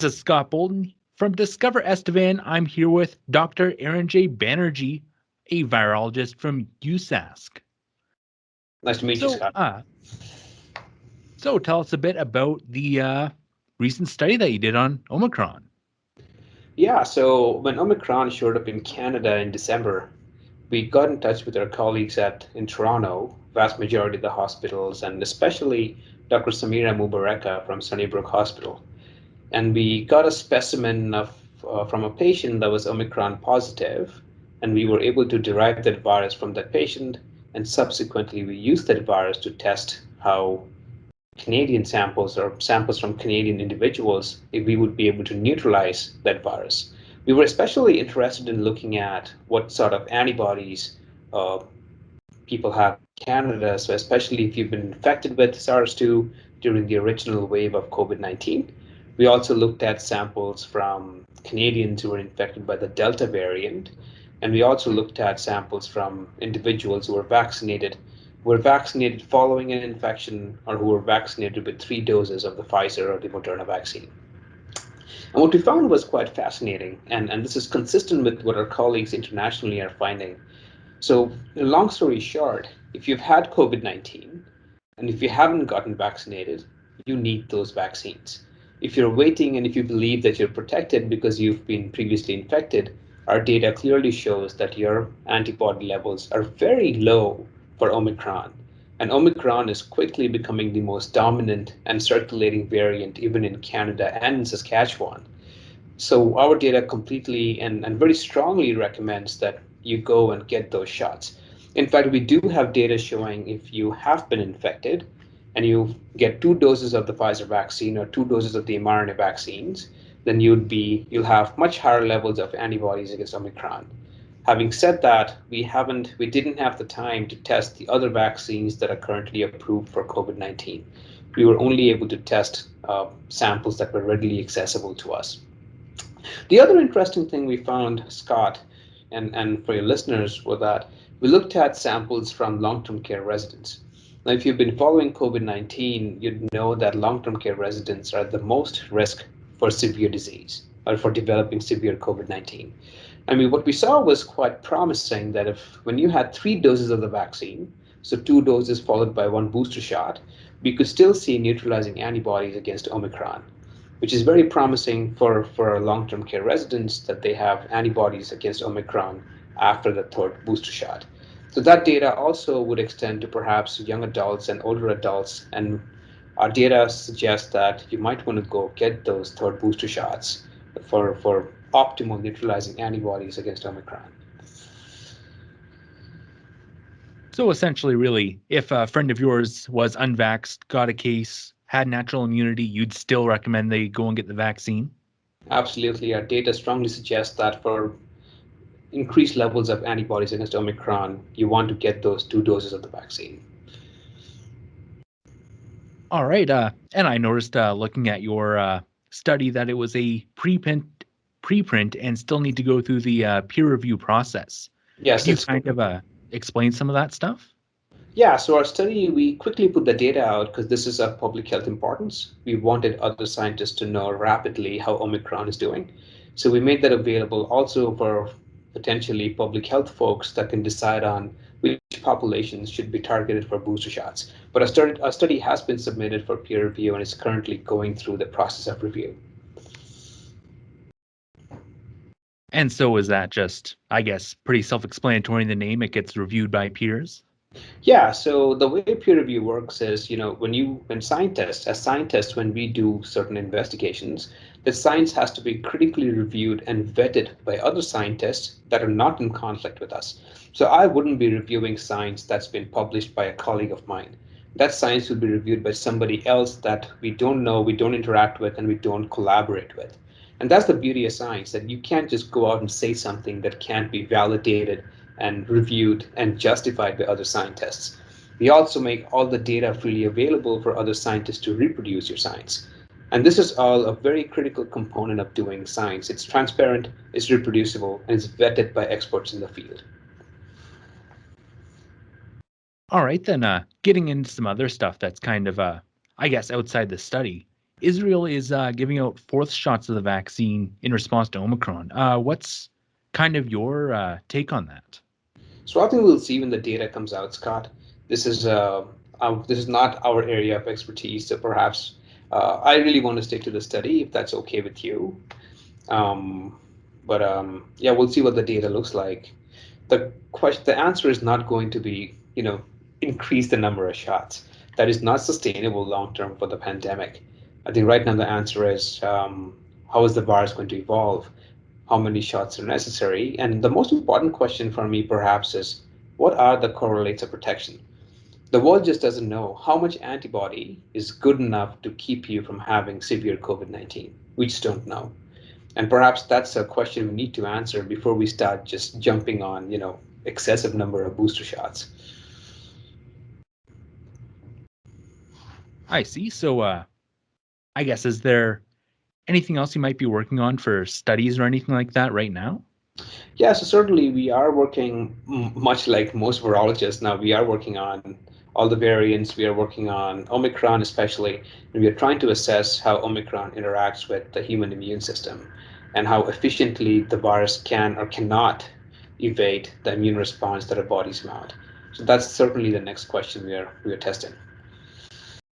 This is Scott Boulton from DiscoverEstevan. I'm here with Dr. Arinjay Banerjee, a virologist from USask. Nice to meet you, Scott. So tell us a bit about the recent study that you did on Omicron. Yeah, so when Omicron showed up in Canada in December, we got in touch with our colleagues in Toronto, vast majority of the hospitals, and especially Dr. Samira Mubareka from Sunnybrook Hospital. And we got a specimen from a patient that was Omicron positive, and we were able to derive that virus from that patient, and subsequently we used that virus to test how Canadian samples or samples from Canadian individuals, if we would be able to neutralize that virus. We were especially interested in looking at what sort of antibodies people have in Canada, so especially if you've been infected with SARS-2 during the original wave of COVID-19. We also looked at samples from Canadians who were infected by the Delta variant, and we also looked at samples from individuals who were vaccinated following an infection or who were vaccinated with 3 doses of the Pfizer or the Moderna vaccine. And what we found was quite fascinating, and this is consistent with what our colleagues internationally are finding. So, long story short, if you've had COVID-19 and if you haven't gotten vaccinated, you need those vaccines. If you're waiting and if you believe that you're protected because you've been previously infected, our data clearly shows that your antibody levels are very low for Omicron. And Omicron is quickly becoming the most dominant and circulating variant even in Canada and in Saskatchewan. So our data completely and very strongly recommends that you go and get those shots. In fact, we do have data showing if you have been infected and you get 2 doses of the Pfizer vaccine or 2 doses of the mRNA vaccines, then you'll have much higher levels of antibodies against Omicron. Having said that, we didn't have the time to test the other vaccines that are currently approved for COVID-19. We were only able to test samples that were readily accessible to us. The other interesting thing we found, Scott, and for your listeners, was that we looked at samples from long-term care residents. Now, if you've been following COVID-19, you'd know that long-term care residents are the most risk for severe disease or for developing severe COVID-19. I mean, what we saw was quite promising that when you had 3 doses of the vaccine, so 2 doses followed by 1 booster shot, we could still see neutralizing antibodies against Omicron, which is very promising for long-term care residents that they have antibodies against Omicron after the 3rd booster shot. So that data also would extend to perhaps young adults and older adults, and our data suggests that you might want to go get those 3rd booster shots for optimal neutralizing antibodies against Omicron. So essentially, really, if a friend of yours was unvaxxed, got a case, had natural immunity, you'd still recommend they go and get the vaccine? Absolutely. Our data strongly suggests that for increased levels of antibodies against Omicron, you want to get those 2 doses of the vaccine. All right. And I noticed looking at your study that it was a preprint and still need to go through the peer review process. Yes, Can you kind of explain some of that stuff? Yeah, so our study, we quickly put the data out because this is of public health importance. We wanted other scientists to know rapidly how Omicron is doing. So we made that available also for potentially public health folks that can decide on which populations should be targeted for booster shots. But our study has been submitted for peer review and is currently going through the process of review. And so is that just, I guess, pretty self-explanatory in the name? It gets reviewed by peers? Yeah, so the way peer review works is, as scientists, when we do certain investigations, the science has to be critically reviewed and vetted by other scientists that are not in conflict with us. So I wouldn't be reviewing science that's been published by a colleague of mine. That science will be reviewed by somebody else that we don't know, we don't interact with, and we don't collaborate with. And that's the beauty of science, that you can't just go out and say something that can't be validated and reviewed and justified by other scientists. We also make all the data freely available for other scientists to reproduce your science. And this is all a very critical component of doing science. It's transparent, it's reproducible, and it's vetted by experts in the field. All right, then getting into some other stuff that's kind of, I guess, outside the study. Israel is giving out fourth shots of the vaccine in response to Omicron. What's kind of your take on that? So I think we'll see when the data comes out, Scott. This is not our area of expertise, so perhaps I really want to stick to the study if that's okay with you. Um, but yeah, we'll see what the data looks like. The answer is not going to be, increase the number of shots. That is not sustainable long term for the pandemic. I think right now the answer is how is the virus going to evolve? How many shots are necessary? And the most important question for me perhaps is what are the correlates of protection? The world just doesn't know how much antibody is good enough to keep you from having severe COVID-19. We just don't know. And perhaps that's a question we need to answer before we start just jumping on, excessive number of booster shots. I see. So, I guess, is there anything else you might be working on for studies or anything like that right now? Yeah, so certainly we are working much like most virologists now. We are working on all the variants. We are working on Omicron especially, and we are trying to assess how Omicron interacts with the human immune system and how efficiently the virus can or cannot evade the immune response that our bodies mount. So that's certainly the next question we are testing.